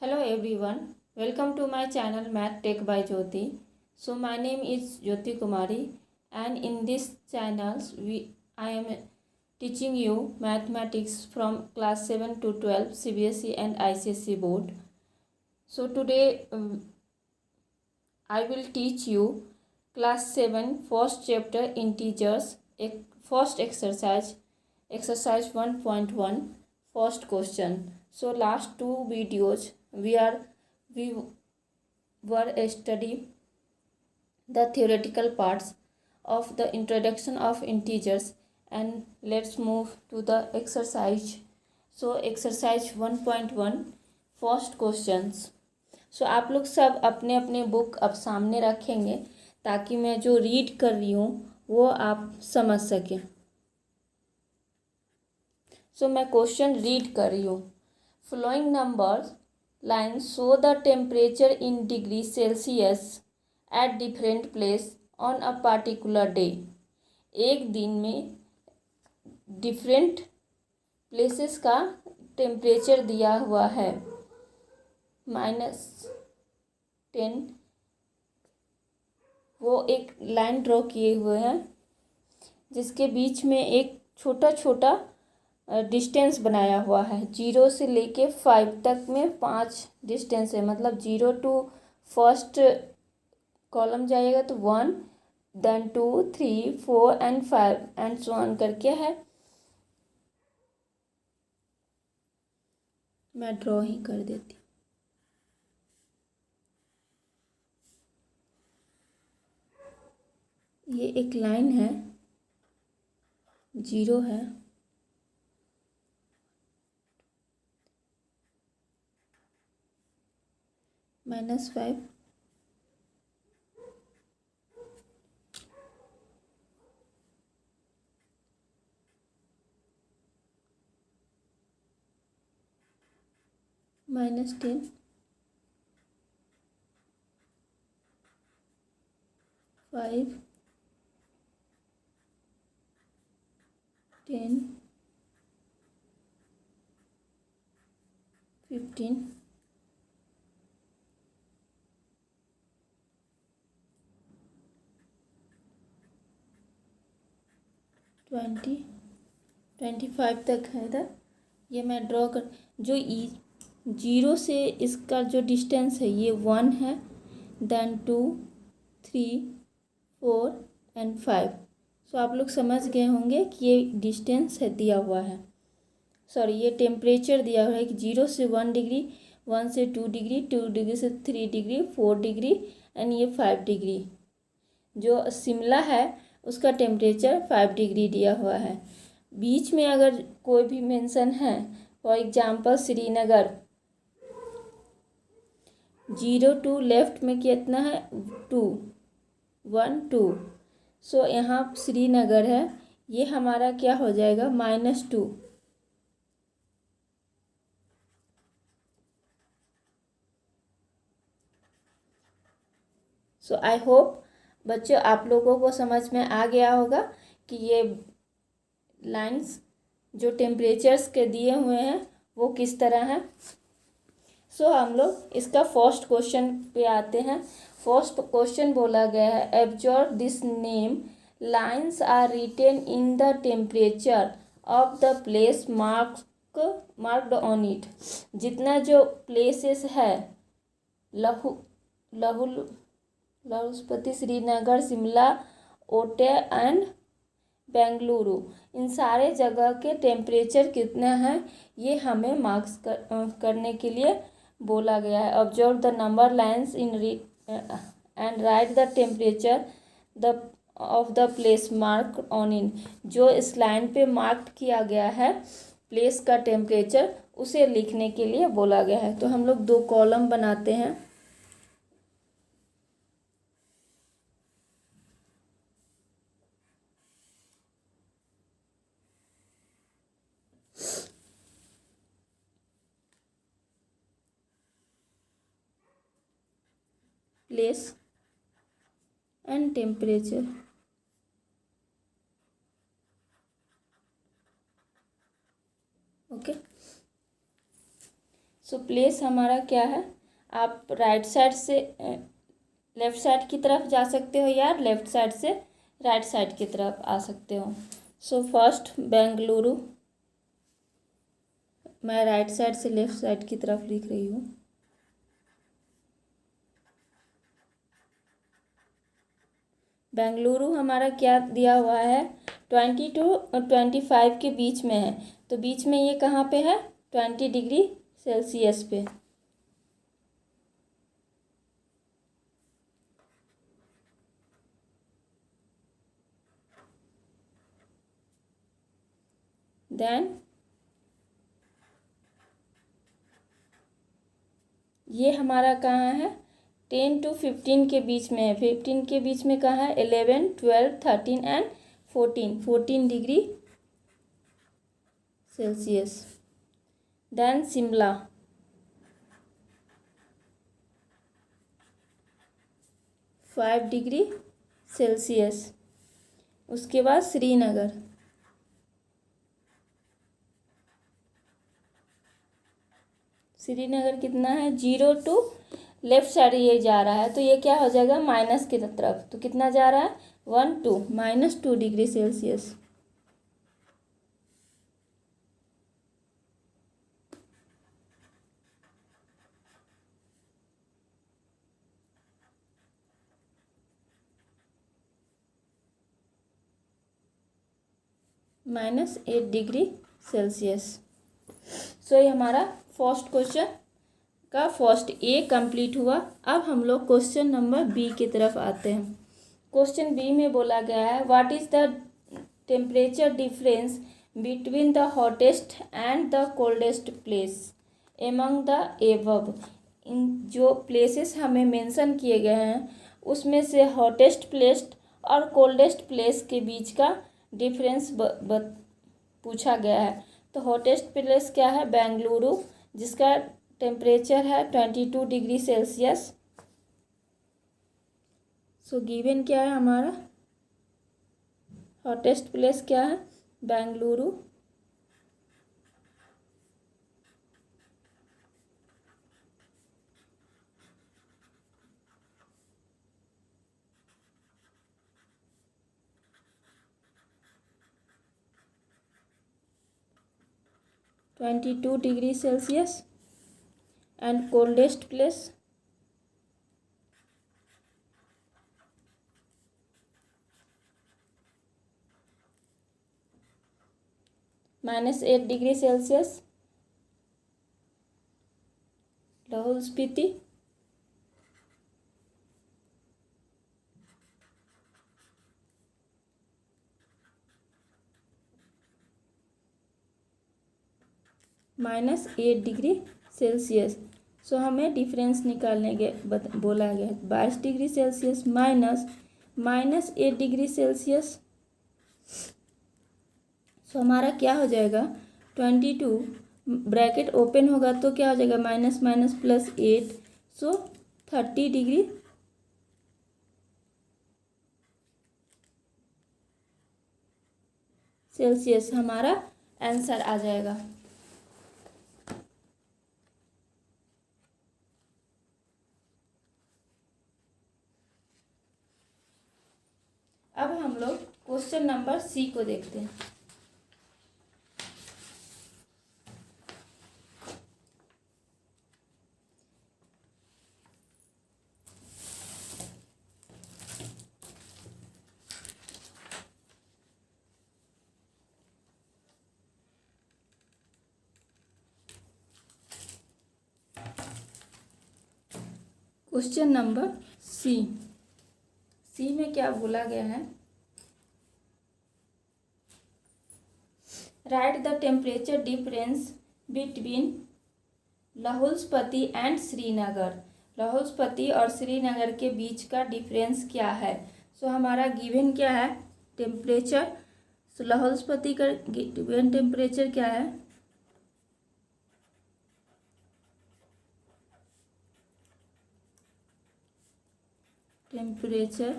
Hello everyone, welcome to my channel Math Tech by Jyoti. So my name is Jyoti Kumari and in this channel I am teaching you mathematics from class 7 to 12 CBSE and ICSE board. So today I will teach you class 7 first chapter integers, first exercise 1.1 first question. So last two videos we were study the theoretical parts of the introduction of integers, and let's move to the exercise. So exercise 1.1 first questions. So आप लोग सब अपने अपने book अब सामने रखेंगे ताकि मैं जो रीड कर रही हूँ वो आप समझ सकें. सो मैं क्वेश्चन रीड कर रही हूँ. Flowing numbers lines show the temperature in degree Celsius at different place on a particular day. एक दिन में डिफरेंट प्लेसेस का टेम्परेचर दिया हुआ है. -10 वो एक लाइन ड्रॉ किए हुए हैं जिसके बीच में एक छोटा छोटा डिस्टेंस बनाया हुआ है. 0 से लेके 5 तक में 5 डिस्टेंस है. मतलब 0 टू फर्स्ट कॉलम जाइएगा तो 1, then 2, 3, 4 and 5 and so on करके है. मैं ड्रॉ ही कर देती हूँ. ये एक लाइन है, 0 है, -5, -10, 5, 10, 15, 20, 25 तक है इधर. ये मैं ड्रॉ कर जो 0 से इसका जो डिस्टेंस है ये 1 है, देन 2, 3, 4 एंड 5. सो आप लोग समझ गए होंगे कि ये डिस्टेंस है दिया हुआ है. सॉरी, ये टेम्परेचर दिया हुआ है कि 0 से 1 डिग्री, 1 से 2 डिग्री, 2 डिग्री से 3 डिग्री, 4 डिग्री एंड ये 5 डिग्री. जो शिमला है उसका टेम्परेचर 5 डिग्री दिया हुआ है. बीच में अगर कोई भी मेंशन है, for example Srinagar, 0 to left में कितना है 2, 1, 2. सो यहाँ श्रीनगर है, ये हमारा क्या हो जाएगा -2. सो आई होप बच्चों आप लोगों को समझ में आ गया होगा कि ये लाइंस जो टेम्परेचर्स के दिए हुए हैं वो किस तरह हैं. सो हम लोग इसका फर्स्ट क्वेश्चन पे आते हैं. फर्स्ट क्वेश्चन बोला गया है absorb this name lines are written in the temperature of the place marked on it. जितना जो प्लेसेस है लाहौल, श्रीनगर, शिमला, ओटे एंड बेंगलुरु, इन सारे जगह के टेम्परेचर कितना है ये हमें मार्क्स करने के लिए बोला गया है. Observe the number lines in and right the temperature of the place mark on in. जो इस लाइन पे मार्क किया गया है प्लेस का टेम्परेचर उसे लिखने के लिए बोला गया है. तो हम लोग 2 कॉलम बनाते हैं. Place and temperature. Okay. So place हमारा क्या है, आप राइट साइड से लेफ़्ट साइड की तरफ जा सकते हो या लेफ़्ट साइड से राइट साइड की तरफ आ सकते हो। सो फर्स्ट बेंगलुरु, मैं राइट साइड से लेफ़्ट साइड की तरफ लिख रही हूँ। बेंगलुरु हमारा क्या दिया हुआ है, 20 to 25 के बीच में है, तो बीच में ये कहाँ पे है, 20 डिग्री सेल्सियस पे। देन ये हमारा कहाँ है, 10 to 15 के बीच में है। 15 के बीच में कहाँ है, 11, 12, 13 and 14 degree Celsius. Then Shimla, five degree Celsius. उसके बाद श्रीनगर, श्रीनगर कितना है, 0 टू लेफ्ट साइड ये जा रहा है, तो ये क्या हो जाएगा, माइनस की तरफ, तो कितना जा रहा है, 1 2 -2 degree Celsius. -8 degree Celsius. So ये हमारा फर्स्ट क्वेश्चन का फर्स्ट ए कंप्लीट हुआ। अब हम लोग क्वेश्चन नंबर बी की तरफ आते हैं। क्वेश्चन बी में बोला गया है, what is the temperature difference between the hottest and the coldest place among the above. इन जो प्लेसेस हमें मेंशन किए गए हैं उसमें से हॉटेस्ट प्लेस और कोल्डेस्ट प्लेस के बीच का डिफरेंस पूछा गया है। तो हॉटेस्ट प्लेस क्या है, बेंगलुरु, जिसका टेम्परेचर है 22 डिग्री सेल्सियस। सो गिवन क्या है हमारा, हॉटेस्ट प्लेस क्या है, Bengaluru, -22 degree Celsius and coldest place -8 degree Celsius Lahaul Spiti, -8 degree Celsius. So हमें डिफरेंस निकालने के बोला गया है, 22 degree Celsius -8 degree Celsius. So हमारा क्या हो जाएगा, 22 ब्रैकेट ओपन होगा तो क्या हो जाएगा, माइनस माइनस +8, सो 30 डिग्री सेल्सियस हमारा आंसर आ जाएगा। अब हम लोग क्वेश्चन नंबर सी को देखते हैं। क्वेश्चन नंबर सी में क्या बोला गया है, right the temperature difference between Lahaul Spiti and Srinagar. Lahaul Spiti और श्रीनगर के बीच का डिफरेंस क्या है। सो हमारा गिवन क्या है, टेम्परेचर। सो लाहौल स्पीति का गिवन टेम्परेचर क्या है, temperature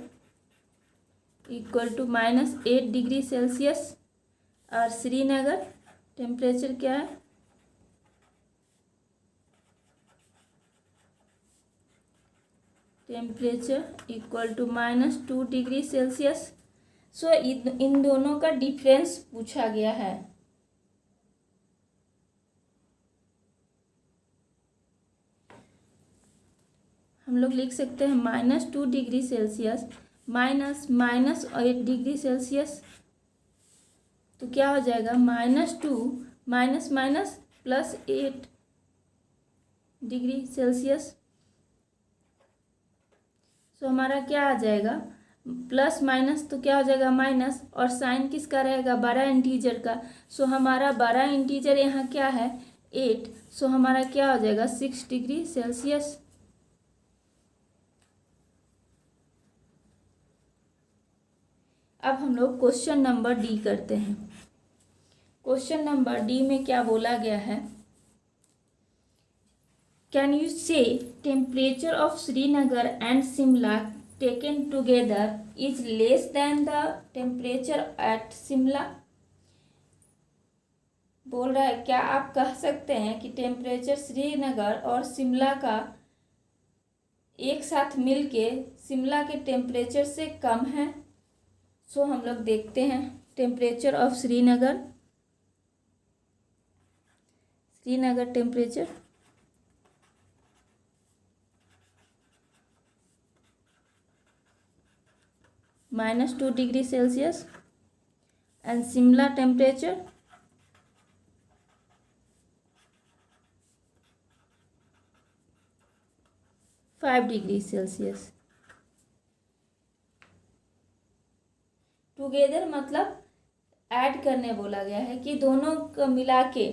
equal to -8 degree Celsius, और श्रीनगर टेम्परेचर क्या है, temperature equal to -2 degree Celsius. So इन दोनों का डिफरेंस पूछा गया है। हम लोग लिख सकते हैं -2 डिग्री सेल्सियस -8 डिग्री सेल्सियस। तो क्या हो जाएगा, -2 माइनस माइनस +8 डिग्री सेल्सियस। तो हमारा क्या आ जाएगा, प्लस माइनस तो क्या हो जाएगा माइनस, और साइन किसका रहेगा, बड़ा इंटीजर का। सो हमारा बड़ा इंटीजर यहाँ क्या है 8। सो हमारा क्या हो जाएगा 6 डिग्री सेल्सियस। अब हम लोग क्वेश्चन नंबर डी करते हैं। क्वेश्चन नंबर डी में क्या बोला गया है, कैन यू से temperature of Srinagar and Shimla taken together is less than the temperature at Shimla. बोल रहा है क्या आप कह सकते हैं कि टेम्परेचर श्रीनगर और शिमला का एक साथ मिलके शिमला के टेम्परेचर से कम है। सो हम लोग देखते हैं temperature of Srinagar temperature -2 degree Celsius and Shimla temperature -5 degree Celsius. Together मतलब ऐड करने बोला गया है कि दोनों को मिला के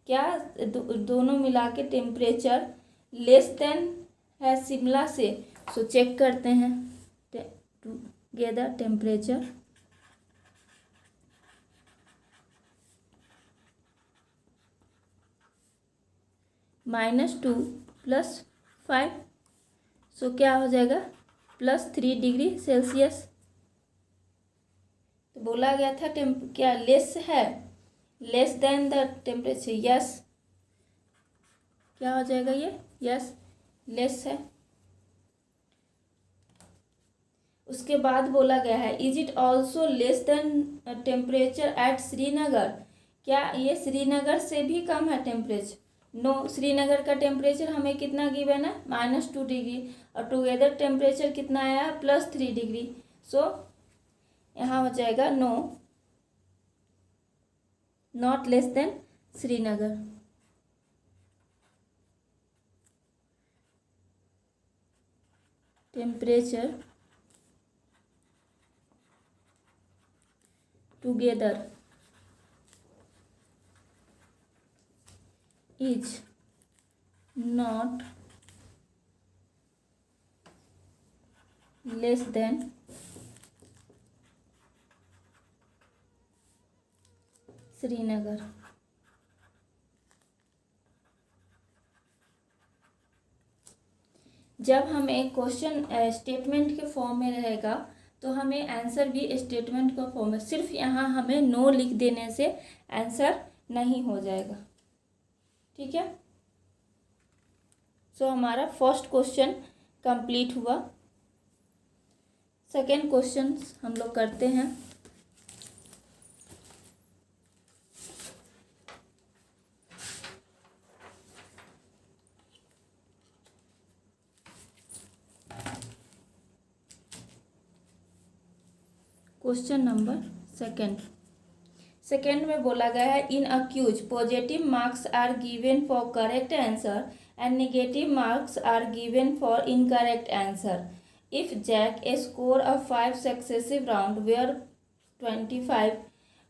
क्या दोनों मिला के टेम्परेचर लेस देन है शिमला से। सो चेक करते हैं टुगेदर टेम्परेचर -2 + 5। सो क्या हो जाएगा +3 डिग्री सेल्सियस। तो बोला गया था क्या लेस है, less than the temperature, yes. क्या हो जाएगा ये, यस लेस है। उसके बाद बोला गया है is it also less than temperature at Srinagar. क्या ये श्रीनगर से भी कम है टेम्परेचर, नो। श्रीनगर का टेम्परेचर हमें कितना गिवन है -2 डिग्री, और टुगेदर टेम्परेचर कितना आया +3 डिग्री। सो यहाँ हो जाएगा no, not less than Srinagar. Temperature together is not less than Srinagar. जब हमें क्वेश्चन स्टेटमेंट के फॉर्म में रहेगा तो हमें आंसर भी स्टेटमेंट का फॉर्म में, सिर्फ यहाँ हमें नो लिख देने से आंसर नहीं हो जाएगा, ठीक है। सो हमारा फर्स्ट क्वेश्चन कंप्लीट हुआ। सेकेंड क्वेश्चन हम लोग करते हैं। क्वेश्चन नंबर सेकेंड में बोला गया है in a quiz positive marks are given for correct answer and negative marks are given for incorrect answer. If Jack a score of 5 successive round where 25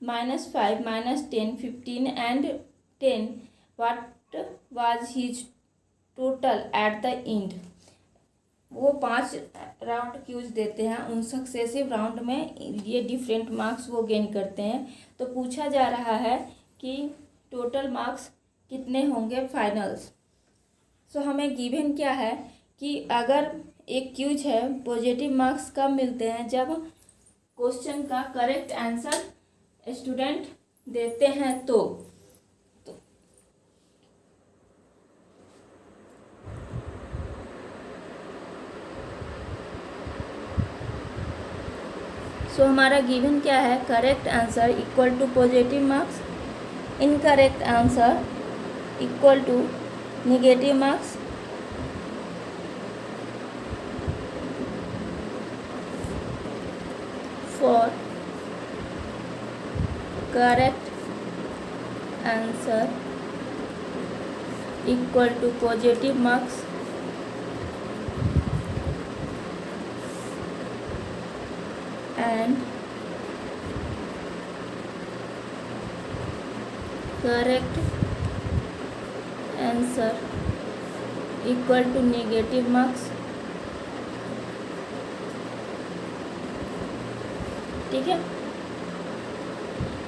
-5 -10 15 and 10 what was his total at the end. वो 5 round cues देते हैं, उन successive round में ये different marks वो gain करते हैं। तो पूछा जा रहा है कि टोटल मार्क्स कितने होंगे फाइनल्स। सो हमें गिवन क्या है कि अगर एक क्यूज है पॉजिटिव मार्क्स कब मिलते हैं, जब क्वेश्चन का करेक्ट आंसर स्टूडेंट देते हैं तो सो हमारा गिवन क्या है, correct answer equal to positive marks, incorrect answer equal to negative marks. For correct answer equal to positive marks and correct answer equal to negative marks। ठीक है।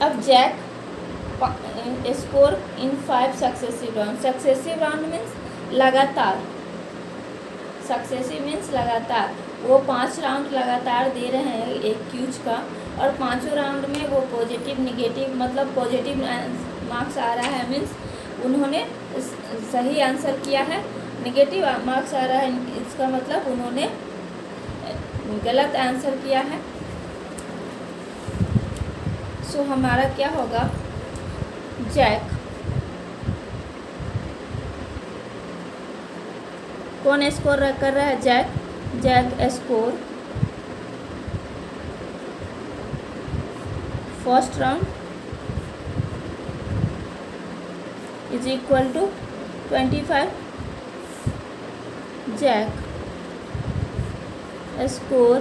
अब Jack score in 5 successive round. Successive round means लगातार, successive means लगातार, वो 5 round लगातार दे रहे हैं एक क्यूज का, और 5 राउंड में वो पॉजिटिव निगेटिव मतलब पॉजिटिव मार्क्स आ रहा है, मीन्स उन्होंने सही आंसर किया है। निगेटिव मार्क्स आ रहा है, इसका मतलब उन्होंने गलत आंसर किया है। सो हमारा क्या होगा, जैक कौन स्कोर कर रहा है, Jack score first round is equal to 25। Jack score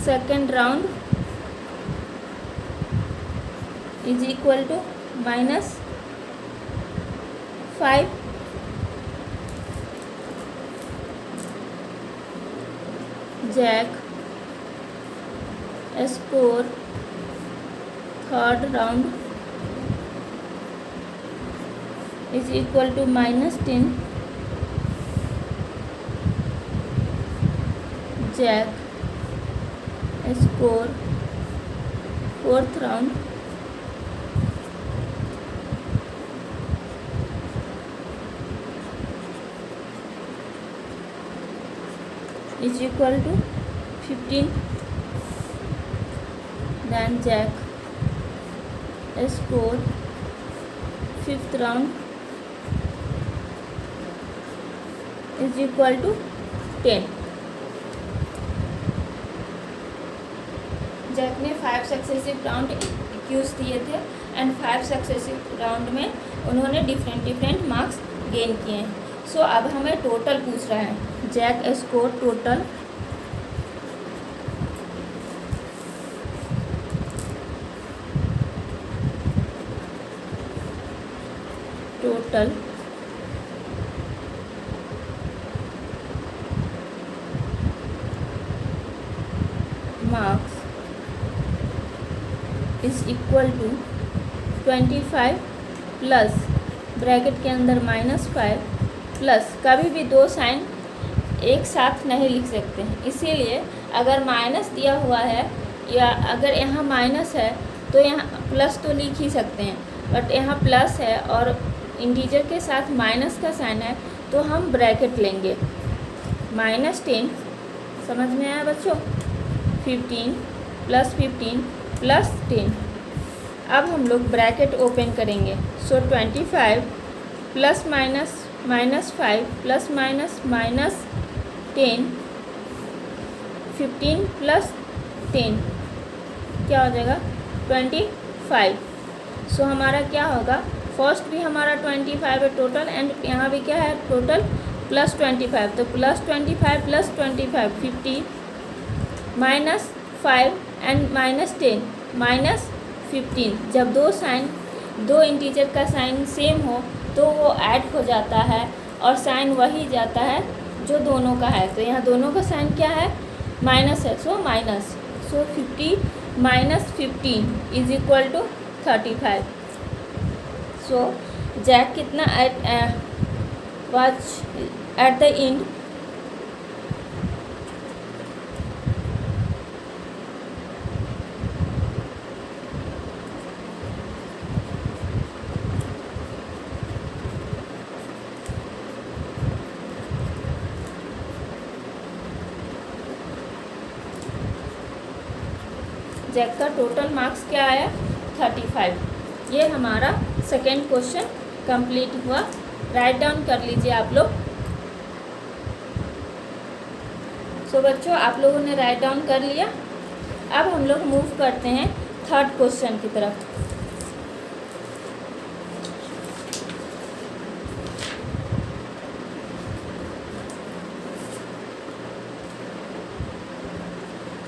second round is equal to -5। Jack score third round is equal to -10। Jack score fourth round is equal to 15। then Jack score fifth round is equal to 10। Jack ने 5 successive round accused दिए थे and 5 successive round में उन्होंने different marks gain किए हैं। सो अब हमें total पूछ रहा है, Jack score total marks is equal to 25 plus bracket के अंदर -5 प्लस, कभी भी 2 साइन एक साथ नहीं लिख सकते हैं, इसीलिए अगर माइनस दिया हुआ है या अगर यहाँ माइनस है तो यहाँ प्लस तो लिख ही सकते हैं, बट यहाँ प्लस है और इंटीजर के साथ माइनस का साइन है तो हम ब्रैकेट लेंगे। -10 समझ में आया बच्चों, 15 + 15 + 10। अब हम लोग ब्रैकेट ओपन करेंगे। सो 25 ± -5 ± -10 15 + 10 क्या हो जाएगा 25। सो हमारा क्या होगा, फर्स्ट भी हमारा 25 है टोटल एंड यहाँ भी क्या है टोटल +25, तो +25 + 25 50 -5 एंड -10 -15। जब दो इंटीजर का साइन सेम हो तो वो ऐड हो जाता है और साइन वही जाता है जो दोनों का है, तो यहाँ दोनों का साइन क्या है माइनस है, सो माइनस। सो 50 - 15 = 35। सो जैक कितना was at the and subject का टोटल मार्क्स क्या आया, 35। ये हमारा सेकेंड क्वेश्चन कंप्लीट हुआ। राइट डाउन कर लीजिए आप लोग। सो बच्चों, आप लोगों ने राइट डाउन कर लिया। अब हम लोग मूव करते हैं थर्ड क्वेश्चन की तरफ।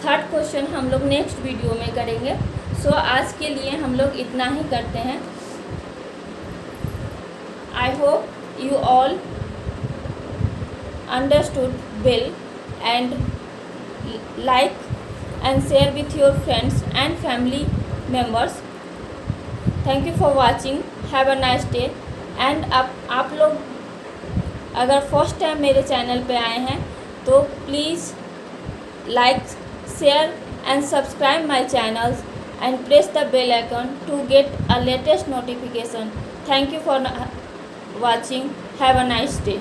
थर्ड क्वेश्चन हम लोग नेक्स्ट वीडियो में करेंगे। सो आज के लिए हम लोग इतना ही करते हैं। I hope you all understood well and like and share with your friends and family members. Thank you for watching. Have a nice day. And आप लोग अगर फर्स्ट टाइम मेरे चैनल पे आए हैं तो please like, share and subscribe my channels and press the bell icon to get a latest notification. Thank you for watching. Have a nice day.